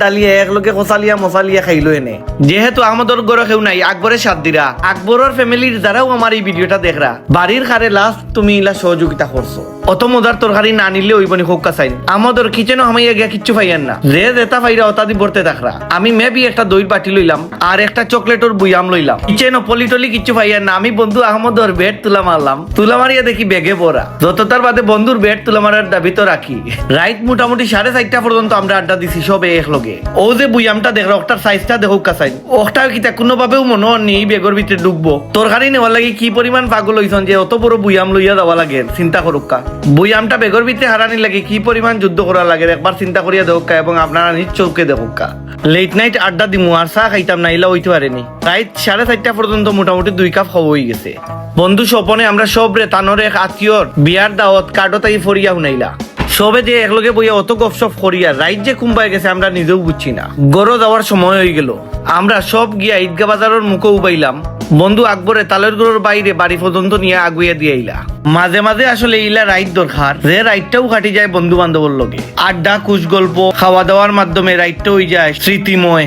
ডালিয়ে একলগে খোসালিয়া মশালিয়া খাইলো এনে। যেহেতু আমাদের ঘরে কেউ নাই, আকবরের সাথ দিরা, আকবরের ফ্যামিলির যারাও আমার এই ভিডিওটা দেখরা, বাড়ির খারে লাস্ট তুমি ইলা সহযোগিতা করছো। অত মজার তরকারি না নিলে ওইবনি হোক কাছাইন, আমাদের কিচেনও হামাইয়া গিয়া কিচ্ছু পাইয়ান না। যে যেটা পাইরা অতাদি ভরতে থাকরা। আমি মেবি একটা দইর বাটি লইলাম আর একটা চকলেটের বুয়াম লইলাম, কিচেনও পলিটলি কিচ্ছু পাইয়ান না। আমি বন্ধু আহমদর বেড তুলা মারলাম, তুলা মারিয়া দেখি বেগে পড়া। যতটার বাদে বন্ধুর বেড তুলা মারার দাবি তো রাখি। রাইট মোটামুটি 4:30 পর্যন্ত আমরা আড্ডা দিছি সবে একলগে। ও যে বুয়ামটা দেখরা, ওটার সাইজটা দেখো কাছাইন, ওটাও কিতা কোনোভাবেও মনে হননি বেগর ভিতরে ঢুকবো। তরকারি নেওয়ার লাগে কি পরিমাণ পাগল হইছন যে অত বড় বুয়াম লইয়া যাওয়া লাগে, চিন্তা করুকা। বুয়ামটা বেগর ভিতরে হারানি লাগে কি পরিমাণ যুদ্ধ করা লাগে, একবার চিন্তা করিয়া দেখুকা এবং আপনারা নিজ চৌকে দেখুকা। লেট নাইট আড্ডা দিমু আর চা খাইতাম না, ইলা হইতে পারেনি। রাইট 4:30 পর্যন্ত মোটামুটি 2 কাপ খাওয়া হয়ে গেছে। বন্ধু স্বপনে আমরা সব রে তানোর এক আত্মীয়র বিয়ার দাওয়াত কার্ডো তাই ফরিয়া শুনাইলা। সবে যে একলগে বইয়া অত গপসপ করিয়া রাইট যে কুম্বাই গেছে আমরা নিজেও বুঝছি না। গড় যাওয়ার সময় হয়ে গেল, আমরা সব গিয়া ঈদগা বাজারের মুখে উবাইলাম। বন্ধু আকবরে তালের গড়ের বাইরে বাড়ি পর্যন্ত নিয়ে আগুইয়া দিয়ে আইলা। মাঝে মাঝে আসলে ইলা রাইট দরকার, যে রাইটটাও কাটি যায় বন্ধু বান্ধবের লগে। আড্ডা কুশ গল্প খাওয়া দাওয়ার মাধ্যমে রাইটটা হয়ে যায় স্মৃতিময়।